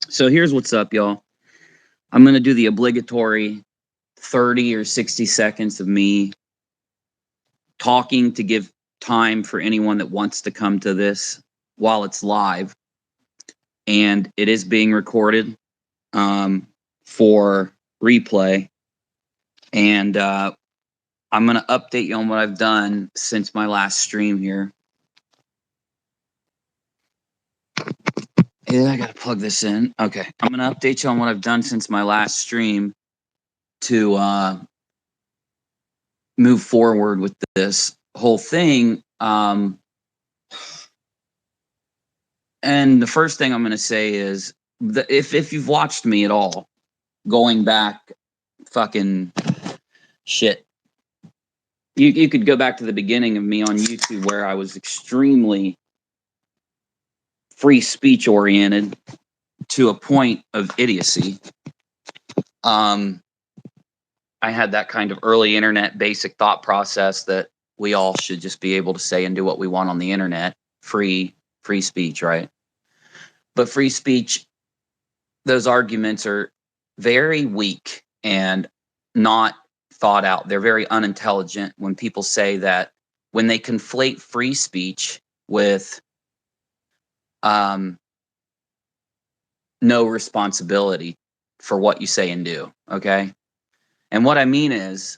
So here's what's up, y'all. I'm going to do the obligatory 30 or 60 seconds of me talking to give time for anyone that wants to come to this while it's live. And it is being recorded for replay. And I'm going to update you on what I've done since my last stream here. Yeah, I got to plug this in. Okay. I'm going to update you on what I've done since my last stream to move forward with this whole thing. And the first thing I'm going to say is that if you've watched me at all, going back fucking shit, you could go back to the beginning of me on YouTube where I was extremely free speech oriented to a point of idiocy. I had that kind of early internet basic thought process that we all should just be able to say and do what we want on the internet. Free speech, right? But free speech, those arguments are very weak and not thought out. They're very unintelligent when people say that, when they conflate free speech with no responsibility for what you say and do. Okay. And what I mean is,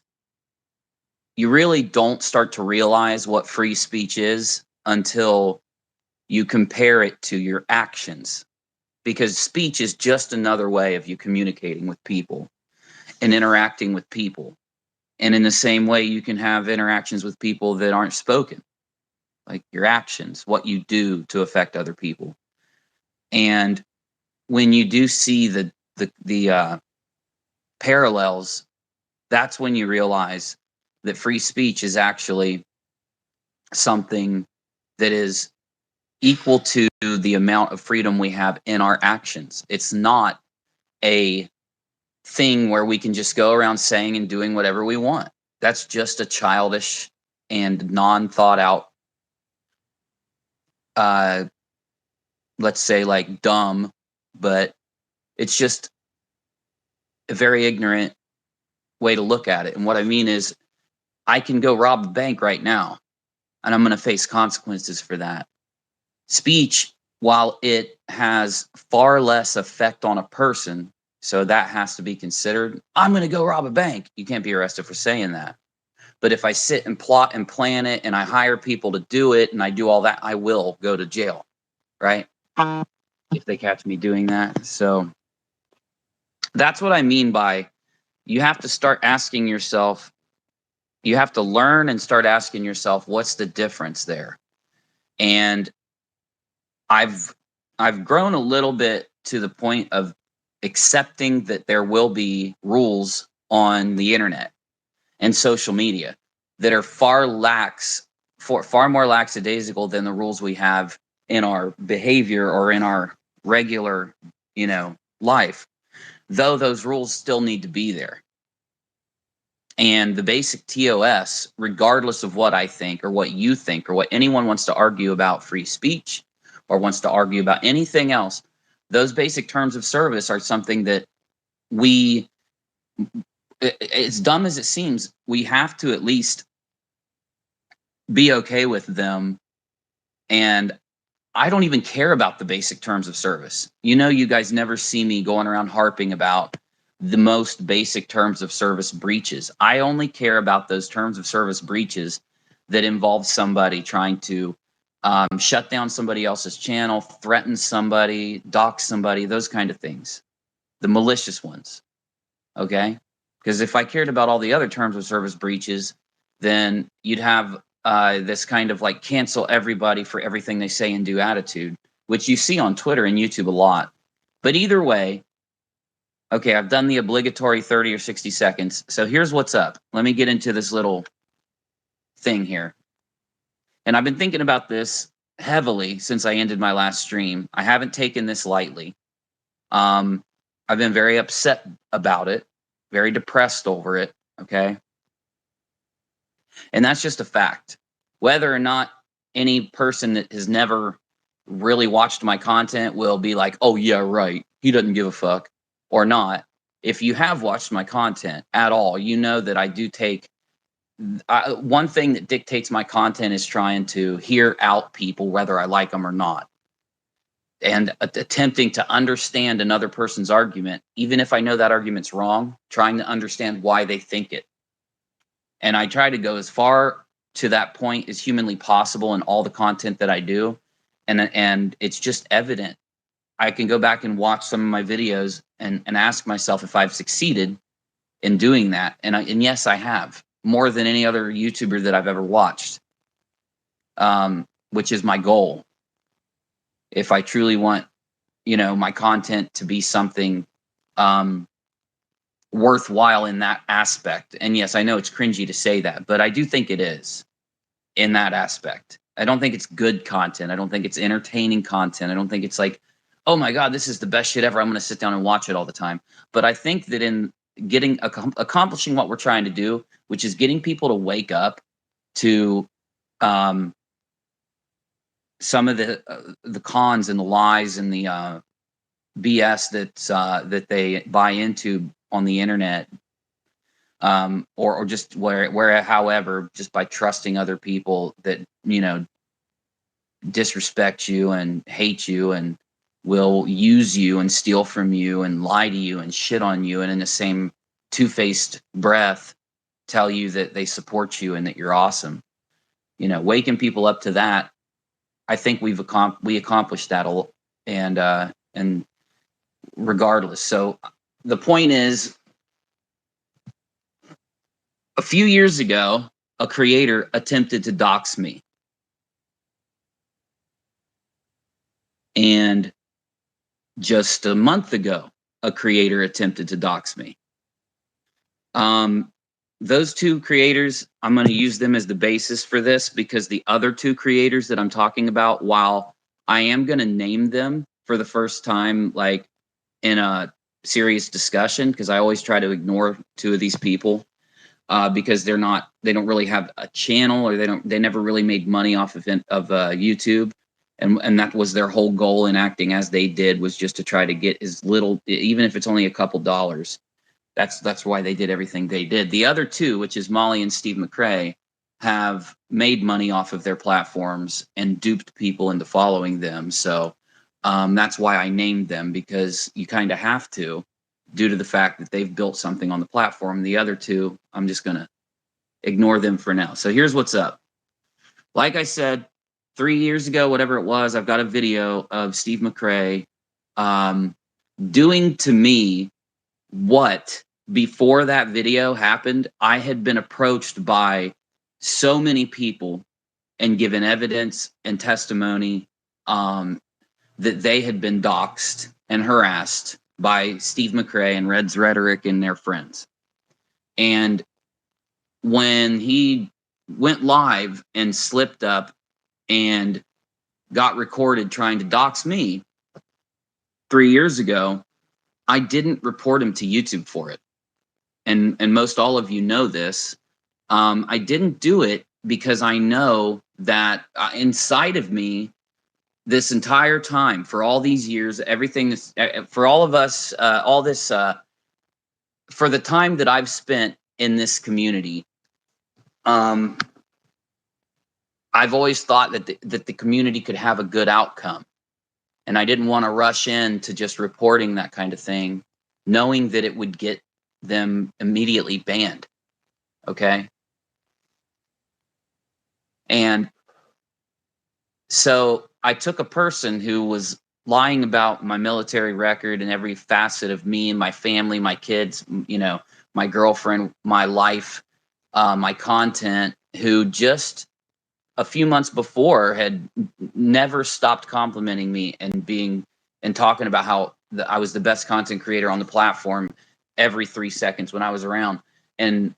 you really don't start to realize what free speech is until you compare it to your actions. Because speech is just another way of you communicating with people and interacting with people. And in the same way, you can have interactions with people that aren't spoken, like your actions, what you do to affect other people. And when you do see the parallels, that's when you realize that free speech is actually something that is equal to the amount of freedom we have in our actions. It's not a thing where we can just go around saying and doing whatever we want. That's just a childish and non-thought out, let's say, like, dumb, but it's just a very ignorant way to look at it. And what I mean is, I can go rob a bank right now, and I'm going to face consequences for that. Speech, while it has far less effect on a person, so that has to be considered. I'm going to go rob a bank. You can't be arrested for saying that. But if I sit and plot and plan it and I hire people to do it and I do all that, I will go to jail, right? If they catch me doing that. So that's what I mean by, you have to start asking yourself, you have to learn and start asking yourself, what's the difference there? And I've grown a little bit to the point of accepting that there will be rules on the internet and social media that are far more lackadaisical than the rules we have in our behavior or in our regular, life. Though those rules still need to be there. And the basic TOS, regardless of what I think or what you think or what anyone wants to argue about free speech or wants to argue about anything else, those basic terms of service are something that we, as dumb as it seems, we have to at least be okay with them. And I don't even care about the basic terms of service. You guys never see me going around harping about the most basic terms of service breaches. I only care about those terms of service breaches that involve somebody trying to shut down somebody else's channel, threaten somebody, dox somebody, those kind of things. The malicious ones. Okay? Because if I cared about all the other terms of service breaches, then you'd have this kind of like cancel everybody for everything they say and do attitude, which you see on Twitter and YouTube a lot. But either way, okay, I've done the obligatory 30 or 60 seconds. So here's what's up. Let me get into this little thing here. And I've been thinking about this heavily since I ended my last stream. I haven't taken this lightly. I've been very upset about it, very depressed over it, okay? And that's just a fact. Whether or not any person that has never really watched my content will be like, oh, yeah, right. he doesn't give a fuck or not. If you have watched my content at all, you know that I do take one thing that dictates my content is trying to hear out people, whether I like them or not, and attempting to understand another person's argument, even if I know that argument's wrong, trying to understand why they think it. And I try to go as far to that point as humanly possible in all the content that I do. And it's just evident. I can go back and watch some of my videos and ask myself if I've succeeded in doing that. And yes, I have, more than any other YouTuber that I've ever watched, which is my goal. If I truly want, my content to be something worthwhile in that aspect. And yes, I know it's cringy to say that, but I do think it is in that aspect. I don't think it's good content. I don't think it's entertaining content. I don't think it's like, oh my God, this is the best shit ever, I'm going to sit down and watch it all the time. But I think that in accomplishing what we're trying to do, which is getting people to wake up to some of the cons and the lies and the BS that they buy into on the internet, or just however, just by trusting other people that disrespect you and hate you and will use you and steal from you and lie to you and shit on you, and in the same two-faced breath tell you that they support you and that you're awesome. Waking people up to that, I think we accomplished that and regardless. So the point is, a few years ago, a creator attempted to dox me. And just a month ago, a creator attempted to dox me. Those two creators, I'm going to use them as the basis for this, because the other two creators that I'm talking about, while I am going to name them for the first time, like in a serious discussion, because I always try to ignore two of these people, because they don't really have a channel, or they never really made money off of YouTube. And that was their whole goal in acting as they did, was just to try to get as little, even if it's only a couple dollars. That's why they did everything they did. The other two, which is Molly and Steve McRae, have made money off of their platforms and duped people into following them. So that's why I named them, because you kind of have to, due to the fact that they've built something on the platform. The other two, I'm just going to ignore them for now. So here's what's up. Like I said, 3 years ago, whatever it was, I've got a video of Steve McRae doing to me what, before that video happened, I had been approached by so many people and given evidence and testimony that they had been doxxed and harassed by Steve McRae and Red's Rhetoric and their friends. And when he went live and slipped up and got recorded trying to dox me 3 years ago, I didn't report him to YouTube for it. And most all of you know this. I didn't do it because I know that inside of me, this entire time, for all these years, everything is, for all of us, all this, for the time that I've spent in this community, I've always thought that the community could have a good outcome. And I didn't want to rush into just reporting that kind of thing, knowing that it would get them immediately banned. Okay. And so I took a person who was lying about my military record and every facet of me and my family, my kids, my girlfriend, my life, my content, who just a few months before had never stopped complimenting me and talking about how I was the best content creator on the platform every 3 seconds when I was around. And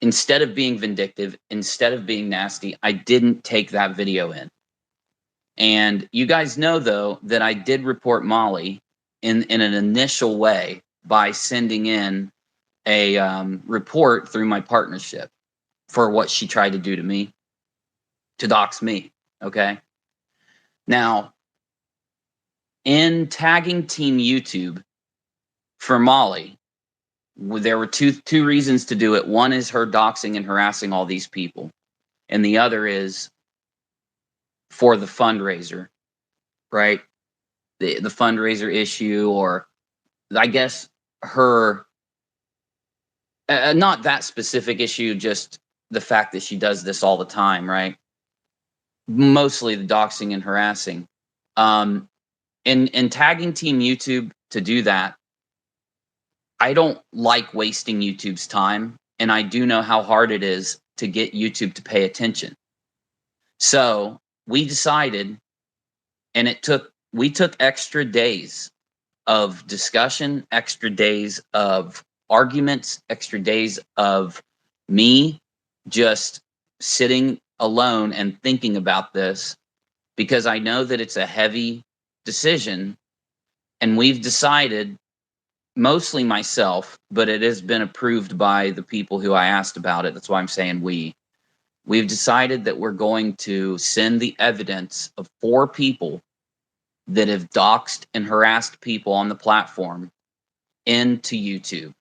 instead of being vindictive, instead of being nasty, I didn't take that video in. And you guys know, though, that I did report Molly in an initial way by sending in a report through my partnership for what she tried to do to me, to dox me. Okay. Now, In tagging Team YouTube for Molly, there were two reasons to do it. One is her doxing and harassing all these people, and the other is for the fundraiser, right? The fundraiser issue, or I guess her not that specific issue, just the fact that she does this all the time, right? Mostly the doxing and harassing. In tagging Team YouTube to do that, I don't like wasting YouTube's time, and I do know how hard it is to get YouTube to pay attention. So we decided, and we took extra days of discussion, extra days of arguments, extra days of me just sitting alone and thinking about this, because I know that it's a heavy decision, and we've decided, mostly myself, but it has been approved by the people who I asked about it. That's why I'm saying we've decided that we're going to send the evidence of 4 people that have doxed and harassed people on the platform into YouTube,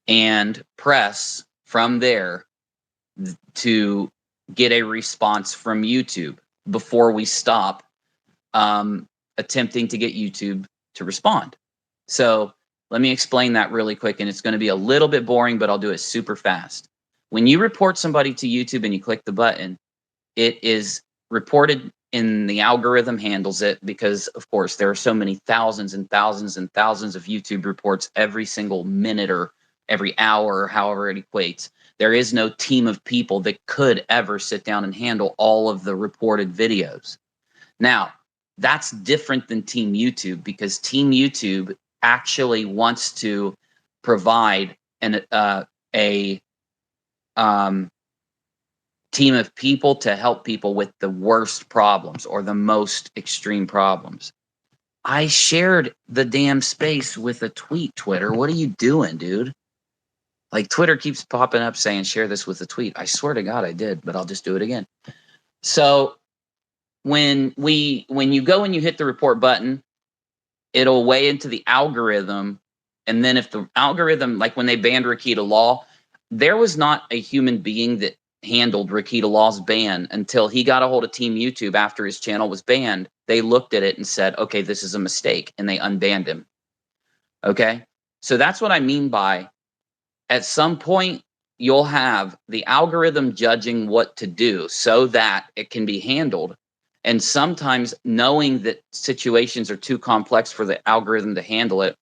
and press from there to get a response from YouTube before we stop attempting to get YouTube to respond. So let me explain that really quick, and it's going to be a little bit boring, but I'll do it super fast. When you report somebody to YouTube and you click the button, it is reported, and the algorithm handles it, because of course there are so many thousands and thousands and thousands of YouTube reports every single minute or every hour, or however it equates. There is no team of people that could ever sit down and handle all of the reported videos. Now, that's different than Team YouTube, because Team YouTube actually wants to provide a team of people to help people with the worst problems or the most extreme problems. I shared the damn space with a tweet, Twitter. What are you doing, dude? Like, Twitter keeps popping up saying share this with a tweet. I swear to God I did, but I'll just do it again. So when you go and you hit the report button, it'll weigh into the algorithm. And then if the algorithm, like when they banned Rakita Law, there was not a human being that handled Rakita Law's ban until he got a hold of Team YouTube after his channel was banned. They looked at it and said, okay, this is a mistake, and they unbanned him. Okay? So that's what I mean by, at some point, you'll have the algorithm judging what to do so that it can be handled. And sometimes, knowing that situations are too complex for the algorithm to handle it,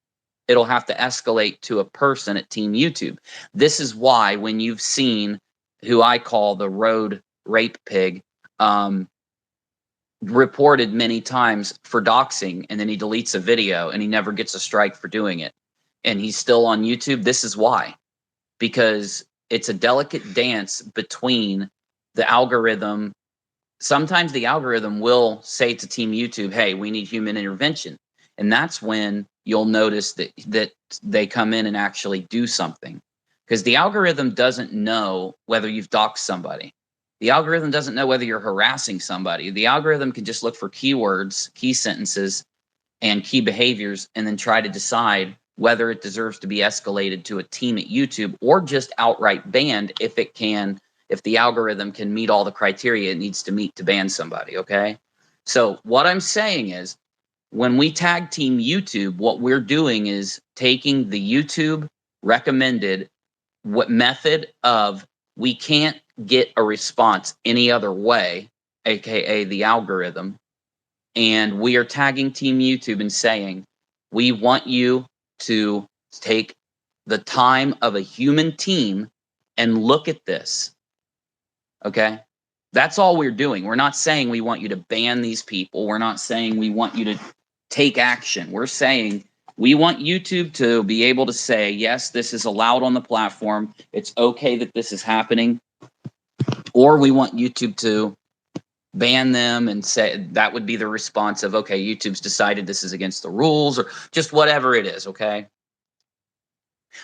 it'll have to escalate to a person at Team YouTube. This is why when you've seen who I call the road rape pig, reported many times for doxing, and then he deletes a video and he never gets a strike for doing it, and he's still on YouTube, this is why. Because it's a delicate dance between the algorithm. Sometimes the algorithm will say to Team YouTube, hey, we need human intervention. And that's when you'll notice that they come in and actually do something. Because the algorithm doesn't know whether you've doxed somebody. The algorithm doesn't know whether you're harassing somebody. The algorithm can just look for keywords, key sentences, and key behaviors, and then try to decide whether it deserves to be escalated to a team at YouTube, or just outright banned if the algorithm can meet all the criteria it needs to meet to ban somebody, okay? So what I'm saying is, when we tag Team YouTube, what we're doing is taking the YouTube recommended method of, we can't get a response any other way, aka the algorithm, and we are tagging Team YouTube and saying, we want you to take the time of a human team and look at this. Okay? That's all we're doing. We're not saying we want you to ban these people. We're not saying we want you to take action. We're saying we want YouTube to be able to say, yes, this is allowed on the platform. It's okay that this is happening. Or we want YouTube to ban them and say that would be the response of, okay, YouTube's decided this is against the rules, or just whatever it is, okay?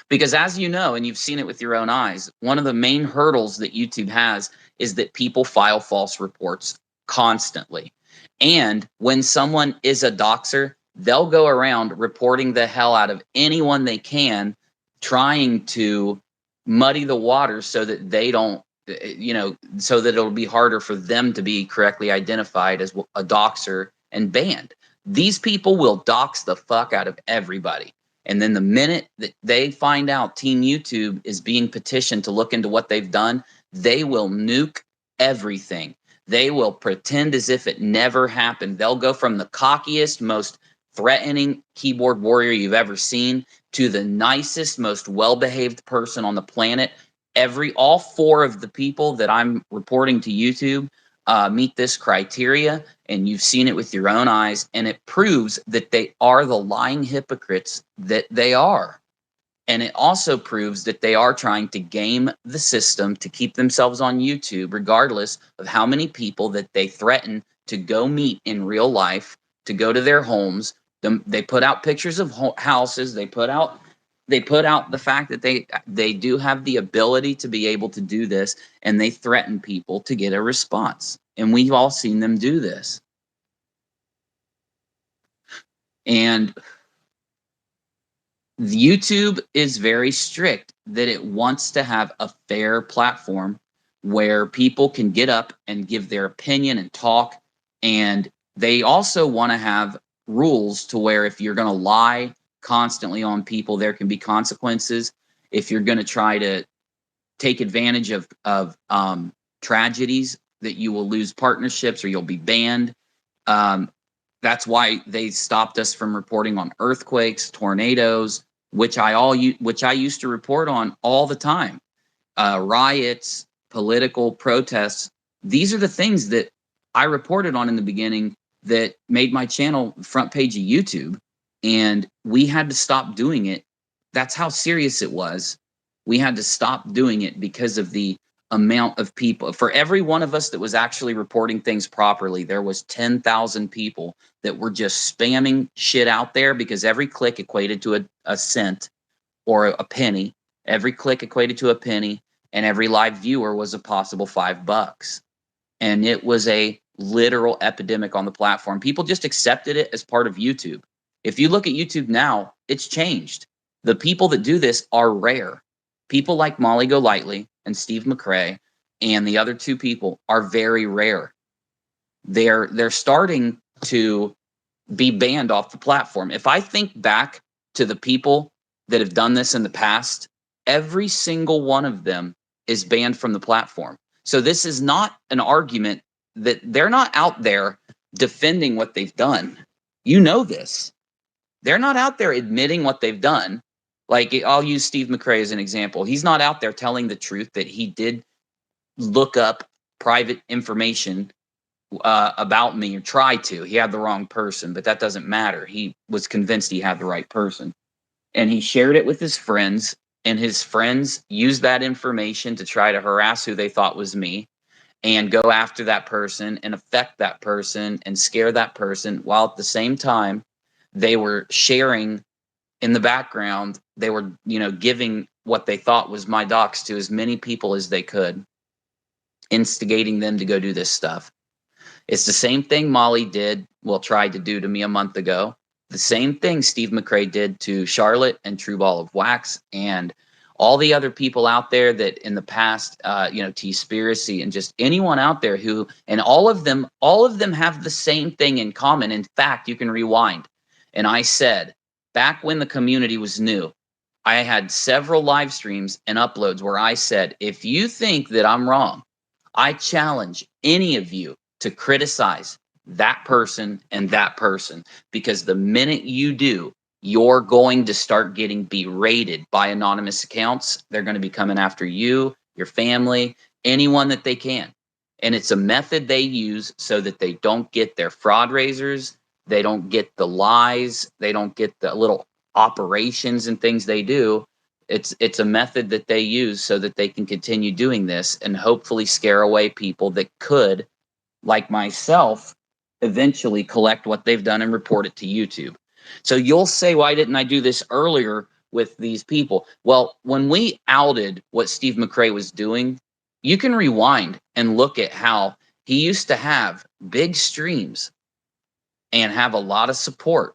Because as you know, and you've seen it with your own eyes, one of the main hurdles that YouTube has is that people file false reports constantly. And when someone is a doxer, they'll go around reporting the hell out of anyone they can, trying to muddy the waters so that they don't, so that it'll be harder for them to be correctly identified as a doxer and banned. These people will dox the fuck out of everybody. And then the minute that they find out Team YouTube is being petitioned to look into what they've done, they will nuke everything. They will pretend as if it never happened. They'll go from the cockiest, most threatening keyboard warrior you've ever seen to the nicest, most well-behaved person on the planet. All four of the people that I'm reporting to YouTube meet this criteria, and you've seen it with your own eyes, and it proves that they are the lying hypocrites that they are. And it also proves that they are trying to game the system to keep themselves on YouTube, regardless of how many people that they threaten to go meet in real life, to go to their homes. They put out pictures of houses. They put out the fact that they do have the ability to be able to do this, and they threaten people to get a response. And we've all seen them do this. And YouTube is very strict that it wants to have a fair platform where people can get up and give their opinion and talk. And they also want to have rules to where if you're going to lie constantly on people, there can be consequences. If you're going to try to take advantage of tragedies, that you will lose partnerships or you'll be banned. That's why they stopped us from reporting on earthquakes, tornadoes, which I used to report on all the time. Riots, political protests. These are the things that I reported on in the beginning that made my channel front page of YouTube, and we had to stop doing it. That's how serious it was. We had to stop doing it because of the amount of people. For every one of us that was actually reporting things properly, there was 10,000 people that were just spamming shit out there, because every click equated to a cent or a penny. Every click equated to a penny, and every live viewer was a possible $5. And it was a literal epidemic on the platform. People just accepted it as part of YouTube. If you look at YouTube now, it's changed. The people that do this are rare. People like Molly Golightly and Steve McRae and the other two people are very rare. They're starting to be banned off the platform. If I think back to the people that have done this in the past, every single one of them is banned from the platform. So this is not an argument that they're not out there defending what they've done. You know this. They're not out there admitting what they've done. Like, I'll use Steve McRae as an example. He's not out there telling the truth that he did look up private information about me, or try to. He had the wrong person, but that doesn't matter. He was convinced he had the right person. And he shared it with his friends, and his friends used that information to try to harass who they thought was me, and go after that person and affect that person and scare that person, while at the same time they were sharing in the background. They were, giving what they thought was my docs to as many people as they could, instigating them to go do this stuff. It's the same thing Molly tried to do to me a month ago. The same thing Steve McRae did to Charlotte and True Ball of Wax and all the other people out there that in the past, T-Spiracy and just anyone out there who, and all of them have the same thing in common. In fact, you can rewind. And I said, back when the community was new, I had several live streams and uploads where I said, if you think that I'm wrong, I challenge any of you to criticize that person and that person, because the minute you do, you're going to start getting berated by anonymous accounts. They're going to be coming after you, your family, anyone that they can. And it's a method they use so that they don't get their fraud raisers, they don't get the lies, they don't get the little operations and things they do. It's a method that they use so that they can continue doing this and hopefully scare away people that could, like myself, eventually collect what they've done and report it to YouTube. So you'll say, why didn't I do this earlier with these people? Well, when we outed what Steve McRae was doing, you can rewind and look at how he used to have big streams and have a lot of support.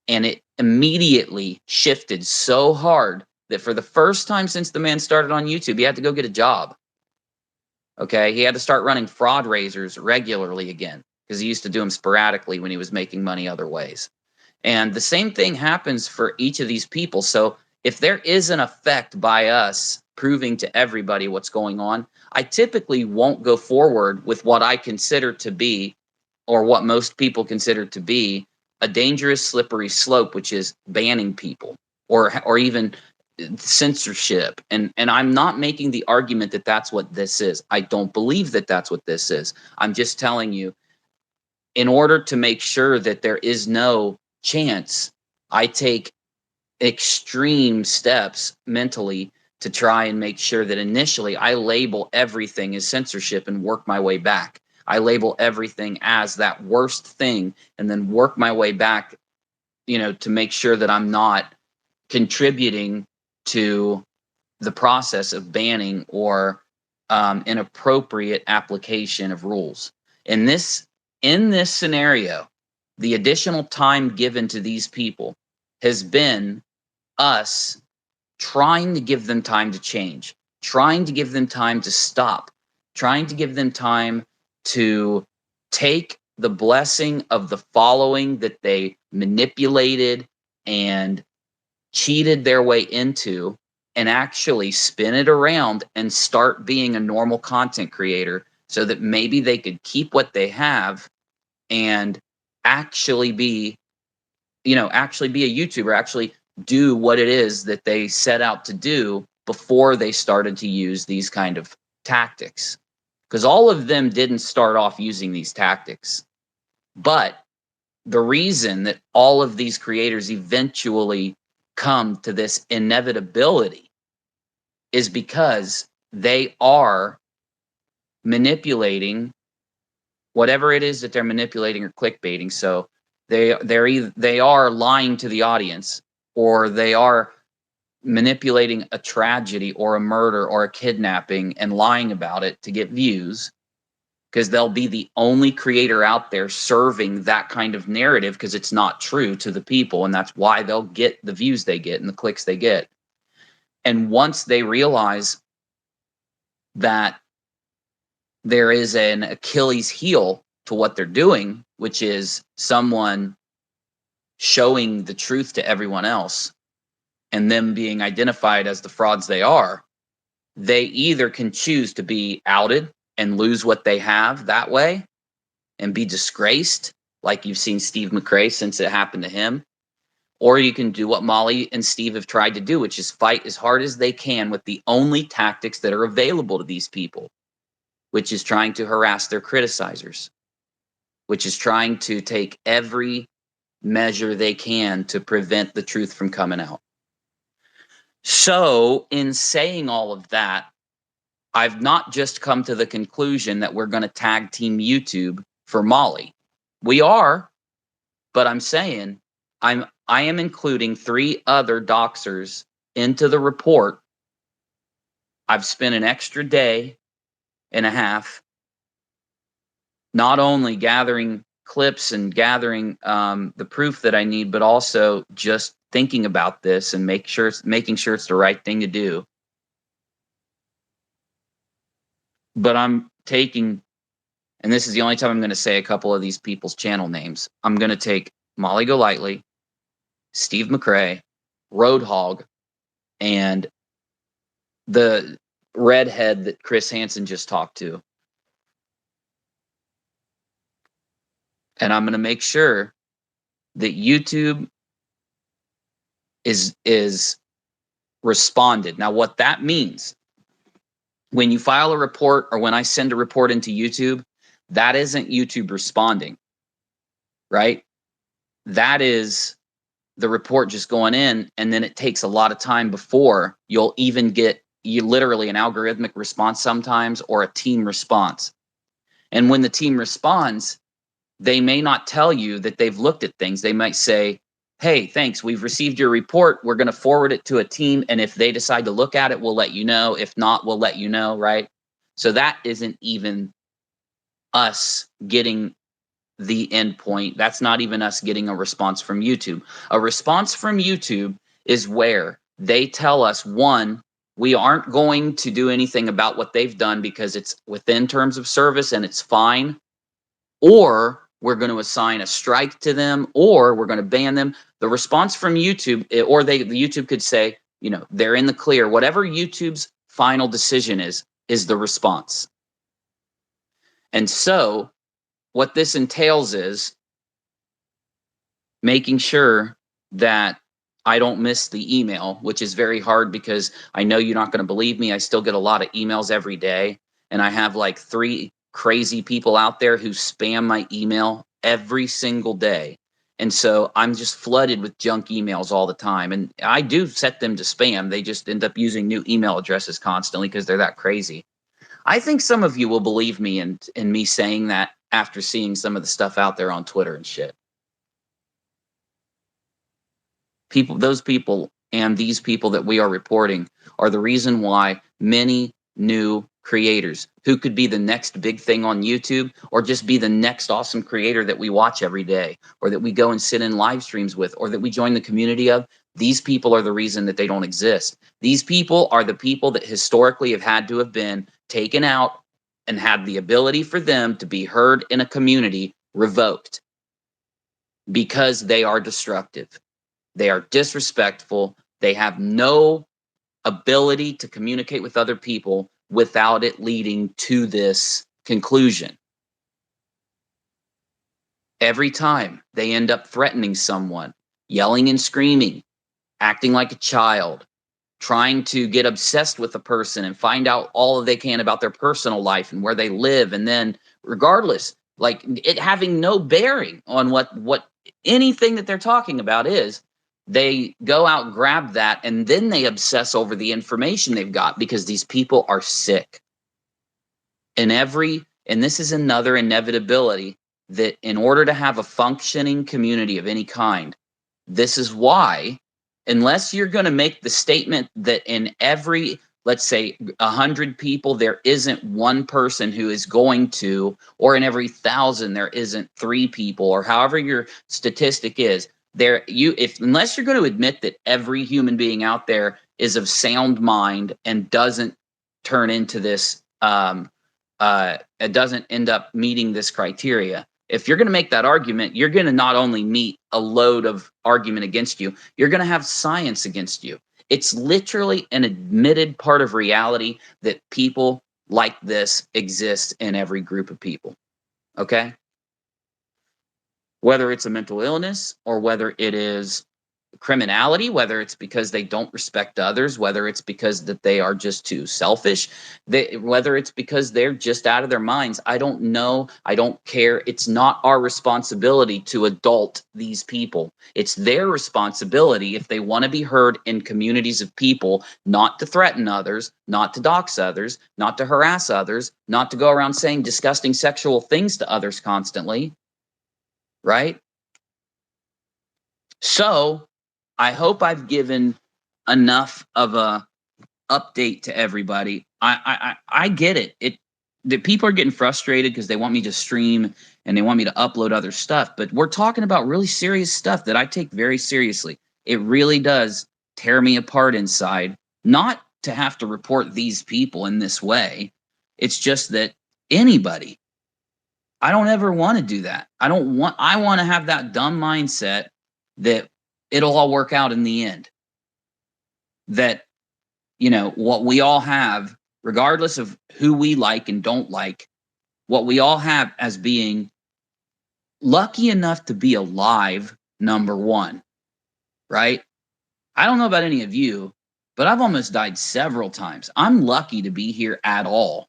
And it immediately shifted so hard that for the first time since the man started on YouTube, he had to go get a job. Okay. He had to start running fraud razors regularly again because he used to do them sporadically when he was making money other ways. And the same thing happens for each of these people. So if there is an effect by us proving to everybody what's going on, I typically won't go forward with what I consider to be, or what most people consider to be, a dangerous slippery slope, which is banning people or even censorship. And I'm not making the argument that that's what this is. I don't believe that that's what this is. I'm just telling you, in order to make sure that there is no chance, I take extreme steps mentally to try and make sure that initially I label everything as censorship and work my way back. I label everything as that worst thing and then work my way back, to make sure that I'm not contributing to the process of banning or inappropriate application of rules. In this in this scenario, the additional time given to these people has been us trying to give them time to change, trying to give them time to stop, trying to give them time to take the blessing of the following that they manipulated and cheated their way into and actually spin it around and start being a normal content creator so that maybe they could keep what they have and actually be, actually be a YouTuber, actually do what it is that they set out to do before they started to use these kind of tactics. Because all of them didn't start off using these tactics. But the reason that all of these creators eventually come to this inevitability is because they are manipulating whatever it is that they're manipulating or clickbaiting. So they are lying to the audience, or they are manipulating a tragedy or a murder or a kidnapping and lying about it to get views, because they'll be the only creator out there serving that kind of narrative because it's not true to the people, and that's why they'll get the views they get and the clicks they get. And once they realize that there is an Achilles heel to what they're doing, which is someone showing the truth to everyone else and them being identified as the frauds they are, they either can choose to be outed and lose what they have that way and be disgraced, like you've seen Steve McRae since it happened to him, or you can do what Molly and Steve have tried to do, which is fight as hard as they can with the only tactics that are available to these people, which is trying to harass their criticizers, which is trying to take every measure they can to prevent the truth from coming out. So, in saying all of that, I've not just come to the conclusion that we're going to tag team YouTube for Molly. We are, but I'm saying I am including 3 other doxers into the report. I've spent an extra day and a half not only gathering clips and gathering the proof that I need, but also just thinking about this and making sure it's the right thing to do. But I'm taking, and this is the only time I'm going to say a couple of these people's channel names. I'm going to take Molly Golightly, Steve McRae, Roadhog, and the redhead that Chris Hansen just talked to. And I'm going to make sure that YouTube is responded. Now, what that means, when you file a report or when I send a report into YouTube, that isn't YouTube responding, right? That is the report just going in, and then it takes a lot of time before you'll even get literally an algorithmic response sometimes, or a team response. And when the team responds, they may not tell you that they've looked at things. They might say, hey, thanks, we've received your report. We're going to forward it to a team, and if they decide to look at it, we'll let you know. If not, we'll let you know, right? So that isn't even us getting the endpoint. That's not even us getting a response from YouTube. A response from YouTube is where they tell us, one, we aren't going to do anything about what they've done because it's within terms of service and it's fine, or we're going to assign a strike to them, or we're going to ban them. The response from YouTube, or the YouTube could say, you know, they're in the clear. Whatever YouTube's final decision is the response. And so what this entails is making sure that I don't miss the email, which is very hard because I know you're not going to believe me. I still get a lot of emails every day, and I have like 3 crazy people out there who spam my email every single day. And so I'm just flooded with junk emails all the time. And I do set them to spam. They just end up using new email addresses constantly because they're that crazy. I think some of you will believe me in me saying that after seeing some of the stuff out there on Twitter and shit. Those people and these people that we are reporting are the reason why many new creators who could be the next big thing on YouTube or just be the next awesome creator that we watch every day or that we go and sit in live streams with or that we join the community of, these people are the reason that they don't exist. These people are the people that historically have had to have been taken out and had the ability for them to be heard in a community revoked because they are destructive. They are disrespectful. They have no ability to communicate with other people without it leading to this conclusion. Every time they end up threatening someone, yelling and screaming, acting like a child, trying to get obsessed with a person and find out all they can about their personal life and where they live. And then regardless, like it having no bearing on what anything that they're talking about is, they go out, grab that, and then they obsess over the information they've got because these people are sick. And this is another inevitability that in order to have a functioning community of any kind, this is why, unless you're going to make the statement that in every, let's say 100 people, there isn't one person who is going to, or in every 1,000, there isn't 3 people, or however your statistic is, unless you're going to admit that every human being out there is of sound mind and doesn't turn into this, it doesn't end up meeting this criteria. If you're going to make that argument, you're going to not only meet a load of argument against you, you're going to have science against you. It's literally an admitted part of reality that people like this exist in every group of people. Okay? Whether it's a mental illness or whether it is criminality, whether it's because they don't respect others, whether it's because that they are just too selfish, whether it's because they're just out of their minds. I don't know. I don't care. It's not our responsibility to adult these people. It's their responsibility, if they want to be heard in communities of people, not to threaten others, not to dox others, not to harass others, not to go around saying disgusting sexual things to others constantly. Right? So I hope I've given enough of a update to everybody. I get it. The people are getting frustrated because they want me to stream and they want me to upload other stuff, but we're talking about really serious stuff that I take very seriously. It really does tear me apart inside, not to have to report these people in this way. It's just that anybody, I don't ever want to do that. I want to have that dumb mindset that it'll all work out in the end. That, you know, what we all have, regardless of who we like and don't like, what we all have as being lucky enough to be alive, number one, right? I don't know about any of you, but I've almost died several times. I'm lucky to be here at all,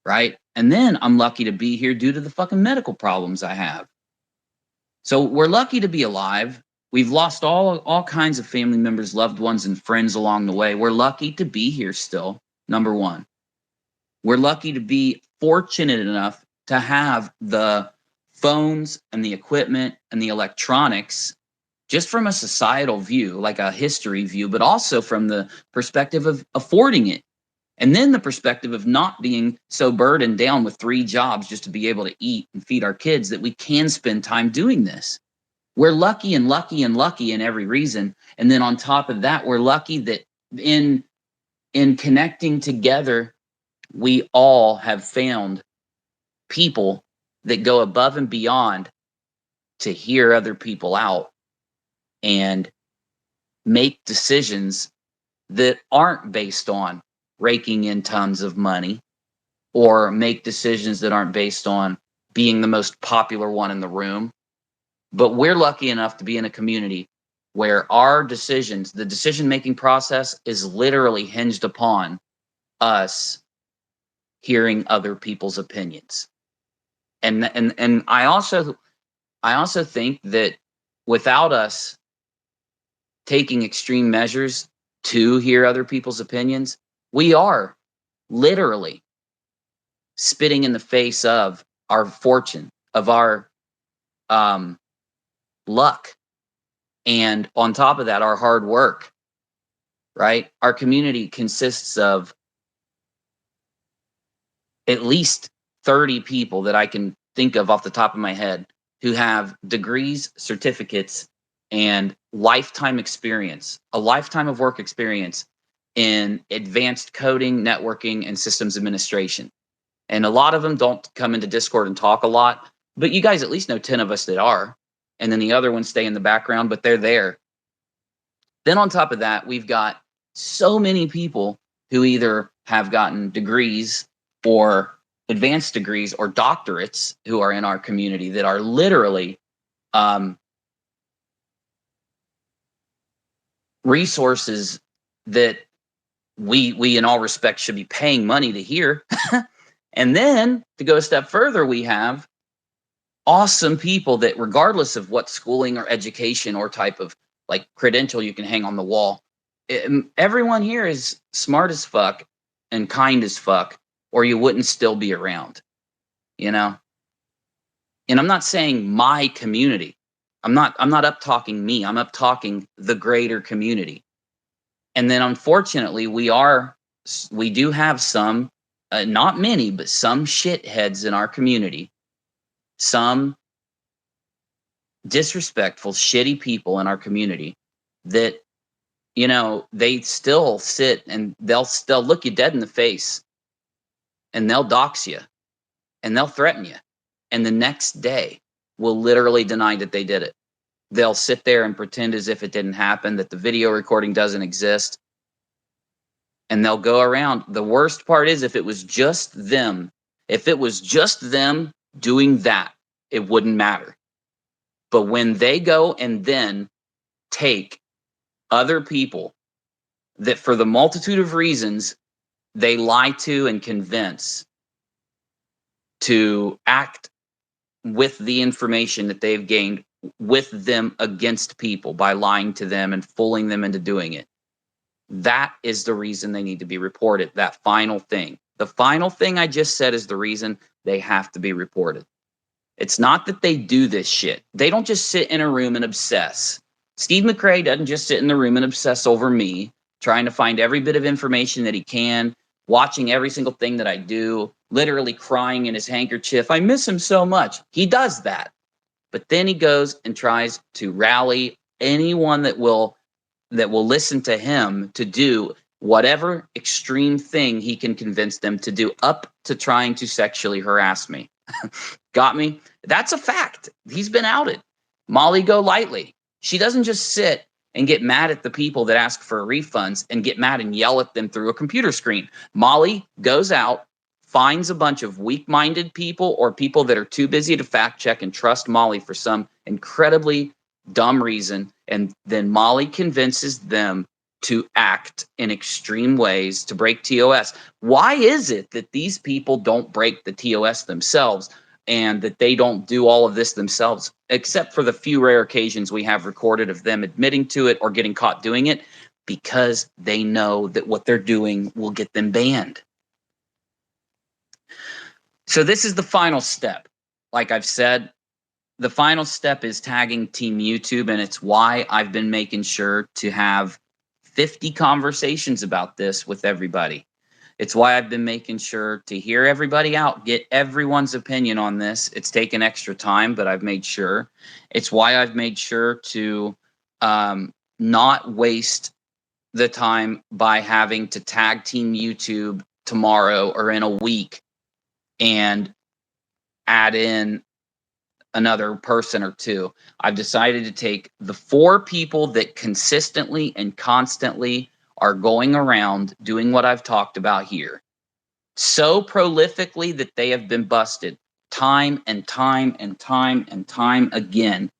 right? And then I'm lucky to be here due to the fucking medical problems I have. So we're lucky to be alive. We've lost all kinds of family members, loved ones, and friends along the way. We're lucky to be here still, number one. We're lucky to be fortunate enough to have the phones and the equipment and the electronics, just from a societal view, like a history view, but also from the perspective of affording it. And then the perspective of not being so burdened down with 3 jobs just to be able to eat and feed our kids that we can spend time doing this. We're lucky and lucky and lucky in every reason. And then on top of that, we're lucky that in connecting together, we all have found people that go above and beyond to hear other people out and make decisions that aren't based on raking in tons of money, or make decisions that aren't based on being the most popular one in the room. But we're lucky enough to be in a community where our decisions, the decision making process, is literally hinged upon us hearing other people's opinions. And I also think that without us taking extreme measures to hear other people's opinions, we are literally spitting in the face of our fortune, of our luck, and on top of that, our hard work, right? Our community consists of at least 30 people that I can think of off the top of my head who have degrees, certificates, and lifetime experience, a lifetime of work experience in advanced coding, networking, and systems administration. And a lot of them don't come into Discord and talk a lot, but you guys at least know 10 of us that are. And then the other ones stay in the background, but they're there. Then on top of that, we've got so many people who either have gotten degrees or advanced degrees or doctorates who are in our community that are literally resources that we in all respects should be paying money to hear. And then to go a step further, we have awesome people that, regardless of what schooling or education or type of like credential you can hang on the wall, everyone here is smart as fuck and kind as fuck, or you wouldn't still be around, you know? And I'm not saying my community. I'm not up talking me. I'm up talking the greater community. And then unfortunately, we do have some, not many, but some shitheads in our community, some disrespectful, shitty people in our community that, they still sit and they'll look you dead in the face and they'll dox you and they'll threaten you. And the next day will literally deny that they did it. They'll sit there and pretend as if it didn't happen, that the video recording doesn't exist. And they'll go around. The worst part is if it was just them doing that, it wouldn't matter. But when they go and then take other people that for the multitude of reasons they lie to and convince to act with the information that they've gained with them against people by lying to them and fooling them into doing it, that is the reason they need to be reported. That final thing. The final thing I just said is the reason they have to be reported. It's not that they do this shit. They don't just sit in a room and obsess. Steve McRae doesn't just sit in the room and obsess over me, trying to find every bit of information that he can, watching every single thing that I do, literally crying in his handkerchief. I miss him so much. He does that. But then he goes and tries to rally anyone that will listen to him to do whatever extreme thing he can convince them to do, up to trying to sexually harass me. Got me? That's a fact. He's been outed. Molly Golightly. She doesn't just sit and get mad at the people that ask for refunds and get mad and yell at them through a computer screen. Molly goes out, finds a bunch of weak-minded people or people that are too busy to fact check and trust Molly for some incredibly dumb reason, and then Molly convinces them to act in extreme ways to break TOS. Why is it that these people don't break the TOS themselves and that they don't do all of this themselves, except for the few rare occasions we have recorded of them admitting to it or getting caught doing it? Because they know that what they're doing will get them banned. So this is the final step. Like I've said, the final step is tagging Team YouTube, and it's why I've been making sure to have 50 conversations about this with everybody. It's why I've been making sure to hear everybody out, get everyone's opinion on this. It's taken extra time, but I've made sure. It's why I've made sure to not waste the time by having to tag team YouTube tomorrow or in a week and add in another person or two. I've decided to take the 4 people that consistently and constantly are going around doing what I've talked about here so prolifically that they have been busted time and time and time and time again.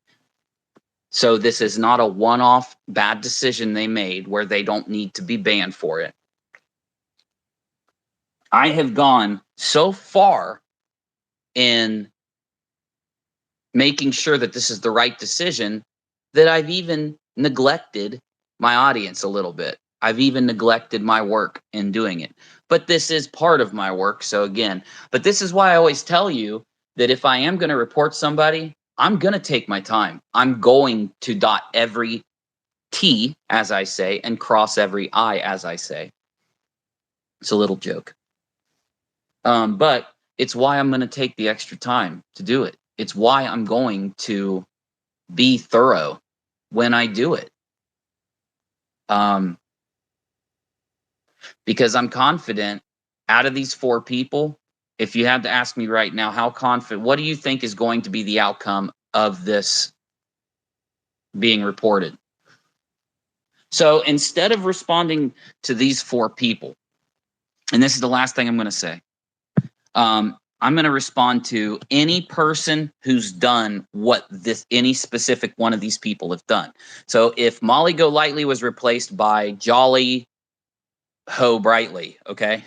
So this is not a one-off bad decision they made where they don't need to be banned for it. I have gone so far in making sure that this is the right decision that I've even neglected my audience a little bit. I've even neglected my work in doing it. But this is part of my work. So again, but this is why I always tell you that if I am going to report somebody, I'm going to take my time. I'm going to dot every T, as I say, and cross every I, as I say. It's a little joke. But it's why I'm going to take the extra time to do it. It's why I'm going to be thorough when I do it. Because I'm confident out of these 4 people, if you had to ask me right now, how confident, what do you think is going to be the outcome of this being reported? So instead of responding to these 4 people, and this is the last thing I'm going to say, I'm going to respond to any person who's done what any specific one of these people have done. So if Molly Golightly was replaced by Jolly Ho Brightly, okay,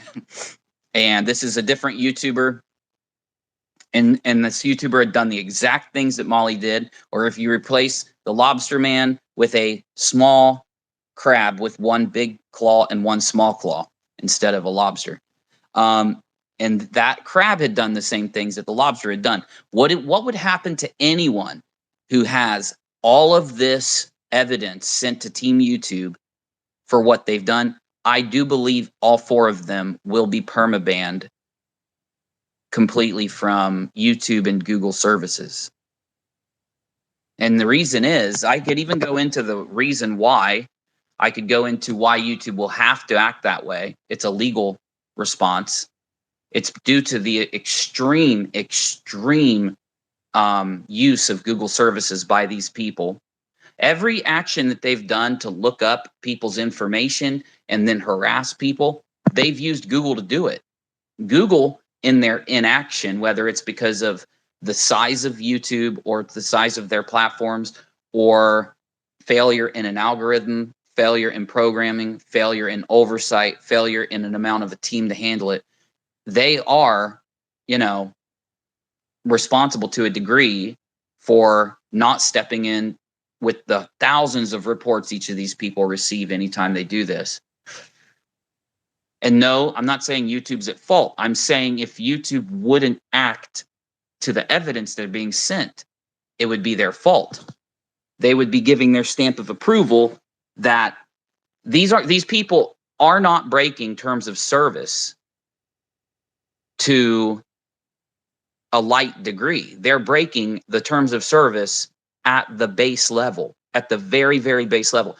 and this is a different YouTuber, and this YouTuber had done the exact things that Molly did, or if you replace the lobster man with a small crab with one big claw and one small claw instead of a lobster. And that crab had done the same things that the lobster had done. What would happen to anyone who has all of this evidence sent to Team YouTube for what they've done? I do believe all 4 of them will be permabanned completely from YouTube and Google services. And the reason is, I could even go into the reason why. I could go into why YouTube will have to act that way. It's a legal response. It's due to the extreme use of Google services by these people. Every action that they've done to look up people's information and then harass people, they've used Google to do it. Google, in their inaction, whether it's because of the size of YouTube or the size of their platforms, or failure in an algorithm, failure in programming, failure in oversight, failure in an amount of a team to handle it, they are, responsible to a degree for not stepping in with the thousands of reports each of these people receive anytime they do this. And no, I'm not saying YouTube's at fault. I'm saying if YouTube wouldn't act to the evidence that are being sent, it would be their fault. They would be giving their stamp of approval that these people are not breaking terms of service to a light degree. They're breaking the terms of service at the base level, at the very, very base level.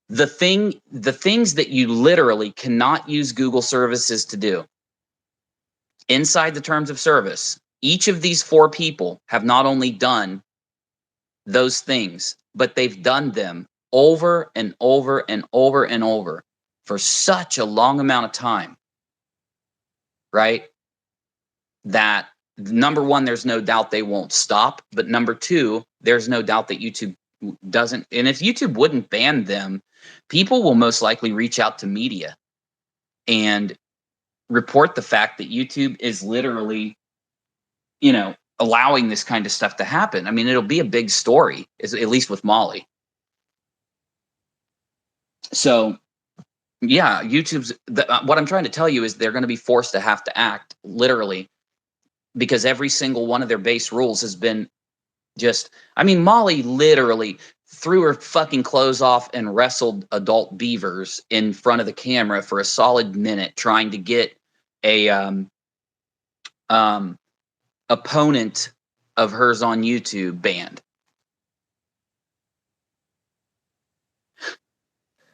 The things that you literally cannot use Google services to do inside the terms of service, each of these 4 people have not only done those things, but they've done them over and over and over and over for such a long amount of time, right? That number one, there's no doubt they won't stop. But number 2, there's no doubt that YouTube doesn't. And if YouTube wouldn't ban them, people will most likely reach out to media and report the fact that YouTube is literally, allowing this kind of stuff to happen. I mean, it'll be a big story, at least with Molly. So, yeah, what I'm trying to tell you is they're going to be forced to have to act, literally, because every single one of their base rules has been Molly literally threw her fucking clothes off and wrestled adult beavers in front of the camera for a solid minute, trying to get a opponent of hers on YouTube banned.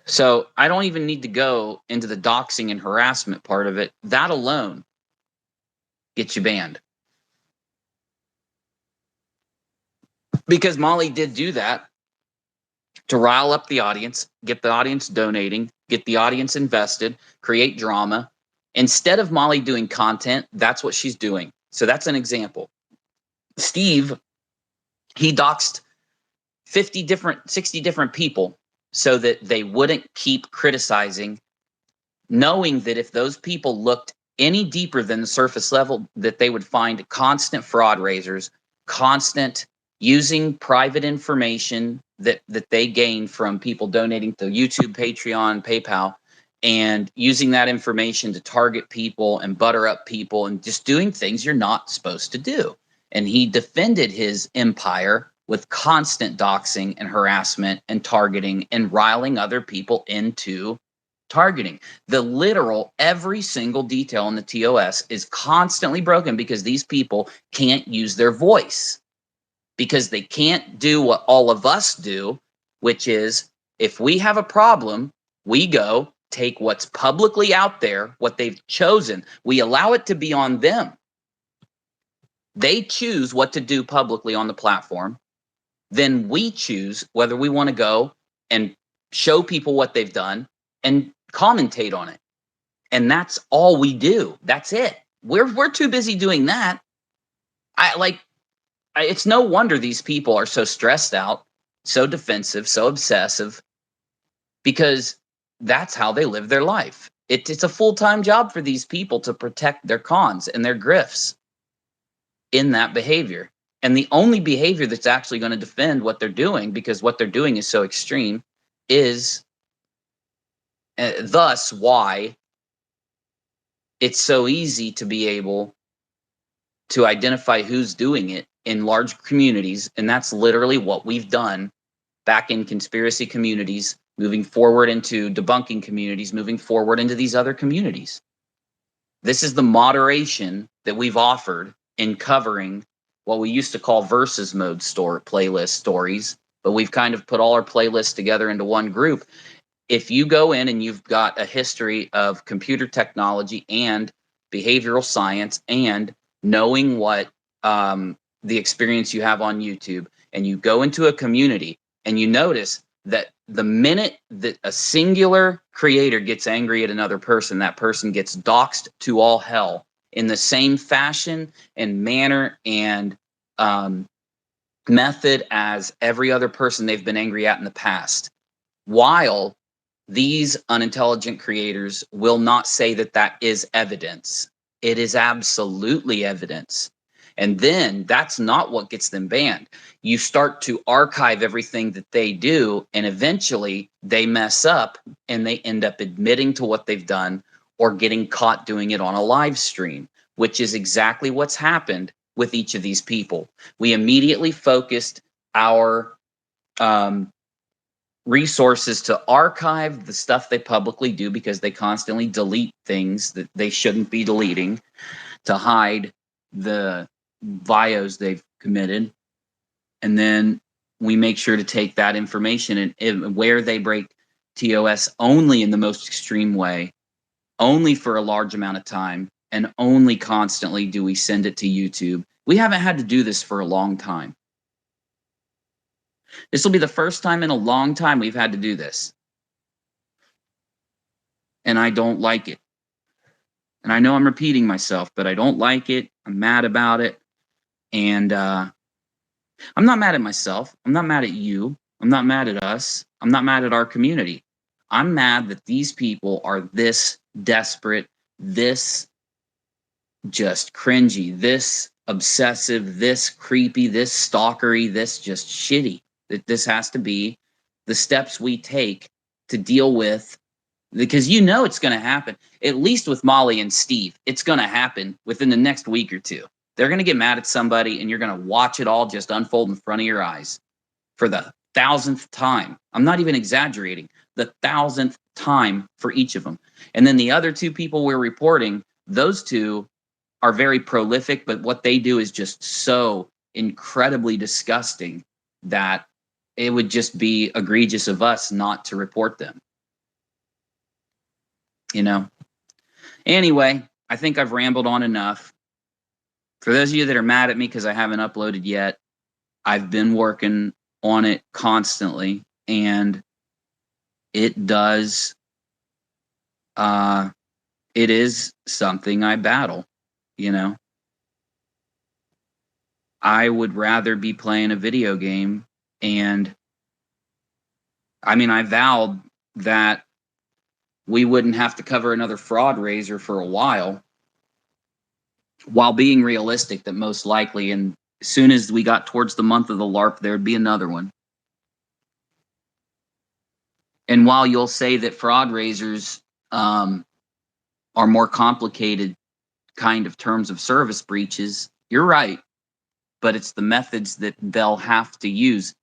So I don't even need to go into the doxing and harassment part of it. That alone gets you banned. Because Molly did do that to rile up the audience, get the audience donating, get the audience invested, create drama. Instead of Molly doing content, that's what she's doing. So that's an example. Steve, he doxed 60 different people so that they wouldn't keep criticizing, knowing that if those people looked any deeper than the surface level, that they would find constant fraud raisers, constant using private information that they gain from people donating to YouTube, Patreon, PayPal, and using that information to target people and butter up people and just doing things you're not supposed to do. And he defended his empire with constant doxing and harassment and targeting and riling other people into targeting. The literal every single detail in the TOS is constantly broken because these people can't use their voice, because they can't do what all of us do, which is if we have a problem, we go take what's publicly out there, what they've chosen. We allow it to be on them. They choose what to do publicly on the platform. Then we choose whether we want to go and show people what they've done and commentate on it. And that's all we do. That's it. We're too busy doing that. It's no wonder these people are so stressed out, so defensive, so obsessive, because that's how they live their life. It's a full-time job for these people to protect their cons and their grifts in that behavior. And the only behavior that's actually going to defend what they're doing, because what they're doing is so extreme, is thus why it's so easy to be able to identify who's doing it in large communities. And that's literally what we've done back in conspiracy communities, moving forward into debunking communities, moving forward into these other communities. This is the moderation that we've offered in covering what we used to call versus mode playlist stories, but we've kind of put all our playlists together into one group. If you go in and you've got a history of computer technology and behavioral science and knowing what the experience you have on YouTube, and you go into a community and you notice that the minute that a singular creator gets angry at another person, that person gets doxxed to all hell in the same fashion and manner and method as every other person they've been angry at in the past. While these unintelligent creators will not say that that is evidence. It is absolutely evidence. And then that's not what gets them banned. You start to archive everything that they do, and eventually they mess up and they end up admitting to what they've done or getting caught doing it on a live stream, which is exactly what's happened with each of these people. We immediately focused our resources to archive the stuff they publicly do, because they constantly delete things that they shouldn't be deleting to hide the bios they've committed. And then we make sure to take that information and where they break TOS only in the most extreme way, only for a large amount of time, and only constantly do we send it to YouTube. We haven't had to do this for a long time. This will be the first time in a long time we've had to do this. And I don't like it. And I know I'm repeating myself, but I don't like it. I'm mad about it. And I'm not mad at myself. I'm not mad at you. I'm not mad at us. I'm not mad at our community. I'm mad that these people are this desperate, this just cringy, this obsessive, this creepy, this stalkery, this just shitty. That this has to be the steps we take to deal with, because you know it's going to happen. At least with Molly and Steve, it's going to happen within the next week or two. They're going to get mad at somebody, and you're going to watch it all just unfold in front of your eyes for the thousandth time. I'm not even exaggerating. The thousandth time for each of them. And then the other two people we're reporting, those two are very prolific, but what they do is just so incredibly disgusting that it would just be egregious of us not to report them. You know? Anyway, I think I've rambled on enough. For those of you that are mad at me because I haven't uploaded yet, I've been working on it constantly, and it does, it is something I battle, you know? I would rather be playing a video game, and I mean, I vowed that we wouldn't have to cover another fraud raiser for a while being realistic that most likely, and as soon as we got towards the month of the LARP, there'd be another one. And while you'll say that fraud raisers are more complicated kind of terms of service breaches, you're right. But it's the methods that they'll have to use